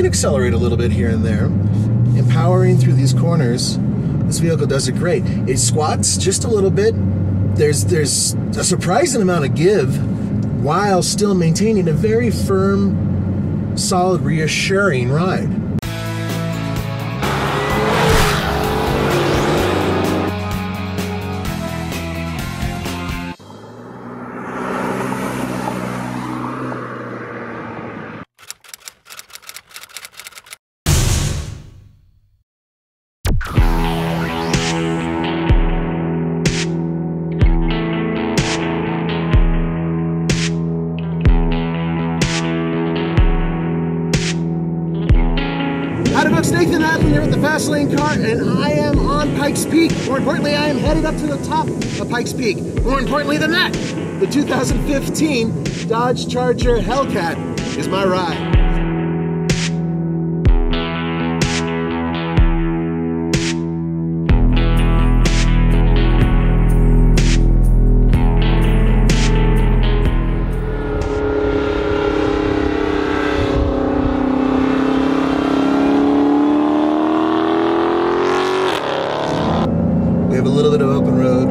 Accelerate a little bit here and there. Empowering through these corners, this vehicle does it great. It squats just a little bit. There's a surprising amount of give while still maintaining a very firm, solid, reassuring ride. Nathan Adlen here with the Fast Lane Car, and I am on Pikes Peak. More importantly, I am headed up to the top of Pikes Peak. More importantly than that, the 2015 Dodge Charger Hellcat is my ride. A little bit of open road.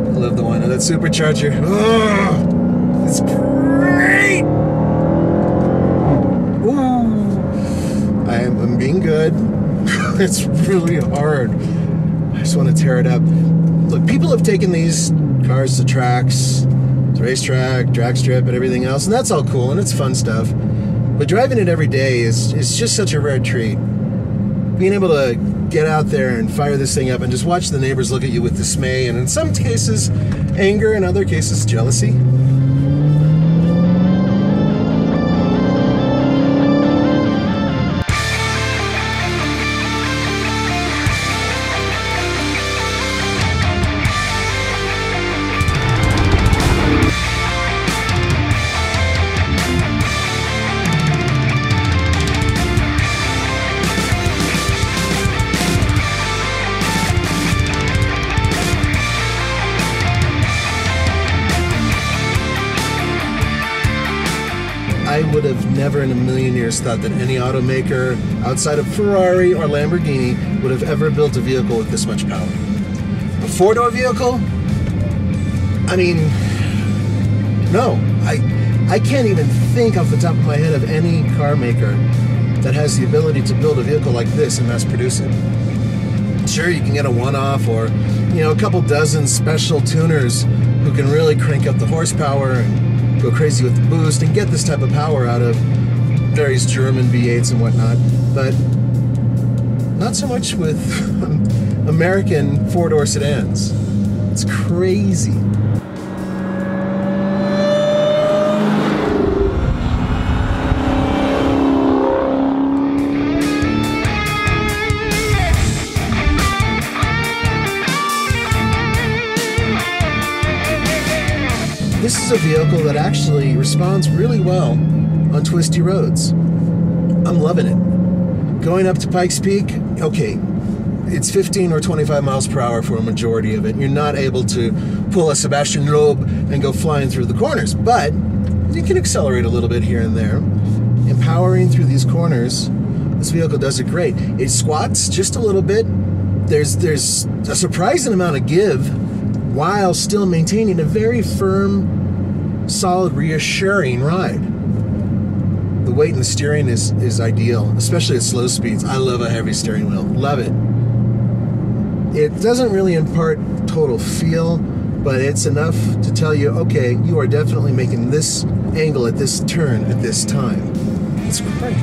I love the whine of that supercharger. Oh, it's great. Ooh, I'm being good. It's really hard. I just want to tear it up. Look, people have taken these cars to tracks, to racetrack, drag strip, and everything else, and that's all cool and it's fun stuff. But driving it every day is just such a rare treat. Being able to get out there and fire this thing up and just watch the neighbors look at you with dismay, and in some cases anger, in other cases jealousy. I would have never in a million years thought that any automaker outside of Ferrari or Lamborghini would have ever built a vehicle with this much power. A four-door vehicle? I mean, no. I can't even think off the top of my head of any car maker that has the ability to build a vehicle like this and mass produce it. Sure, you can get a one-off or, you know, a couple dozen special tuners who can really crank up the horsepower and go crazy with the boost and get this type of power out of various German V8s and whatnot, but not so much with American four-door sedans. It's crazy. This is a vehicle that actually responds really well on twisty roads. I'm loving it. Going up to Pikes Peak, okay, it's 15 or 25 miles per hour for a majority of it. You're not able to pull a Sebastian Loeb and go flying through the corners, but you can accelerate a little bit here and there. Empowering through these corners, this vehicle does it great. It squats just a little bit. There's a surprising amount of give while still maintaining a very firm, solid, reassuring ride. The weight in the steering is ideal, especially at slow speeds. I love a heavy steering wheel. Love it. It doesn't really impart total feel, but it's enough to tell you, okay, you are definitely making this angle at this turn at this time. It's great.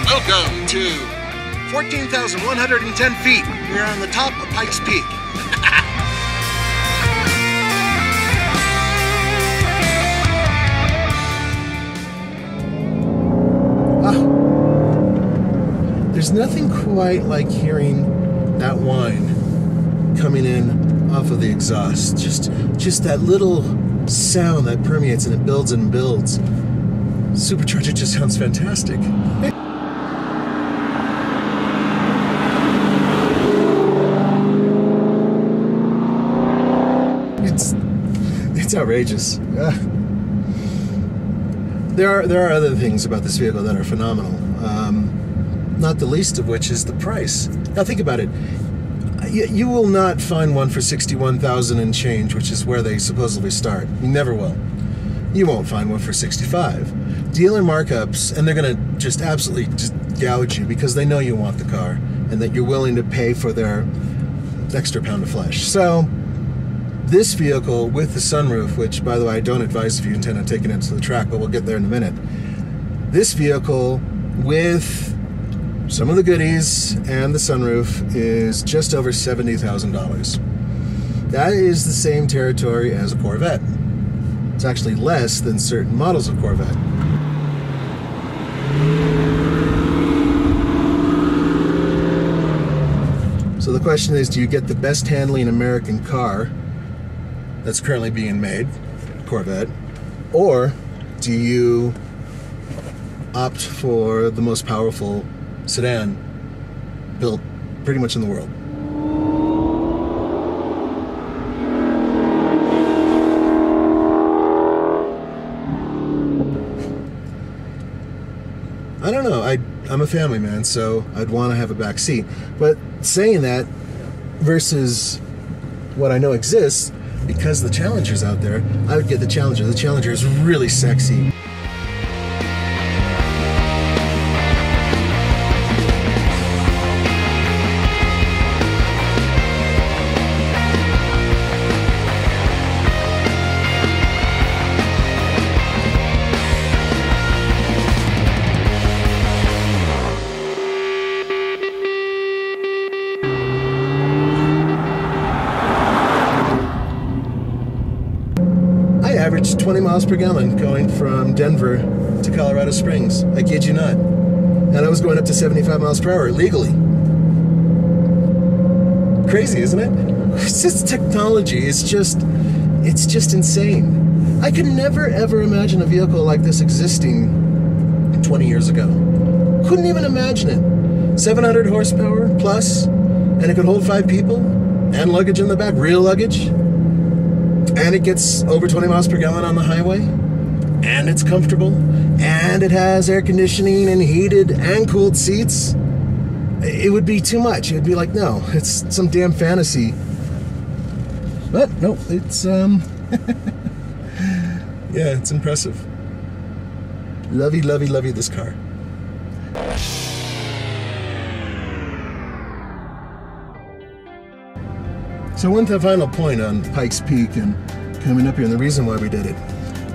Welcome to 14,110 feet. We are on the top of Pikes Peak. nothing quite like hearing that whine coming in off of the exhaust. Just that little sound that permeates and it builds and builds. Supercharged just sounds fantastic. It's outrageous. There are other things about this vehicle that are phenomenal. Not the least of which is the price. Now think about it. You will not find one for $61,000 and change, which is where they supposedly start. You never will. You won't find one for $65,000. Dealer markups, and they're going to just absolutely just gouge you because they know you want the car and that you're willing to pay for their extra pound of flesh. So this vehicle with the sunroof, which by the way I don't advise if you intend on taking it to the track, but we'll get there in a minute. This vehicle with some of the goodies and the sunroof is just over $70,000. That is the same territory as a Corvette. It's actually less than certain models of Corvette. So the question is, do you get the best handling American car that's currently being made, Corvette, or do you opt for the most powerful sedan built pretty much in the world? I don't know. I'm a family man, so I'd want to have a back seat. But saying that versus what I know exists, because the Challenger's out there, I would get the Challenger. The Challenger is really sexy. Averaged 20 miles per gallon going from Denver to Colorado Springs. I kid you not. And I was going up to 75 miles per hour legally. Crazy, isn't it? It's just technology. It's just insane. I could never ever imagine a vehicle like this existing 20 years ago. Couldn't even imagine it. 700 horsepower plus, and it could hold 5 people and luggage in the back, real luggage. And it gets over 20 miles per gallon on the highway, and it's comfortable, and it has air conditioning and heated and cooled seats. It would be too much. It would be like, no, it's some damn fantasy. But no, it's yeah, it's impressive. Lovey, lovey, lovey this car. So one final point on Pikes Peak and coming up here, and the reason why we did it.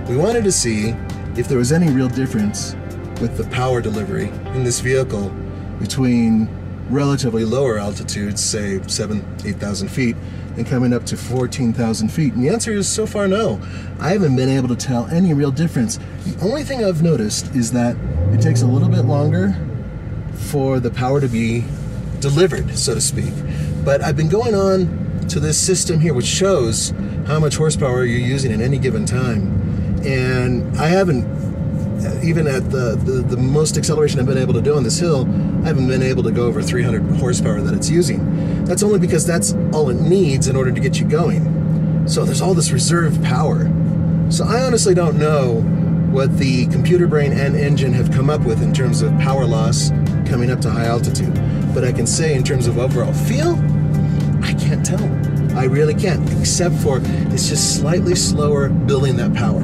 We wanted to see if there was any real difference with the power delivery in this vehicle between relatively lower altitudes, say 8,000 feet, and coming up to 14,000 feet. And the answer is so far no. I haven't been able to tell any real difference. The only thing I've noticed is that it takes a little bit longer for the power to be delivered, so to speak. But I've been going on to this system here, which shows how much horsepower you're using at any given time. And I haven't, even at the most acceleration I've been able to do on this hill, I haven't been able to go over 300 horsepower that it's using. That's only because that's all it needs in order to get you going. So there's all this reserve power. So I honestly don't know what the computer brain and engine have come up with in terms of power loss coming up to high altitude. But I can say in terms of overall feel, I can't tell. I really can't, except for it's just slightly slower building that power.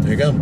There you go.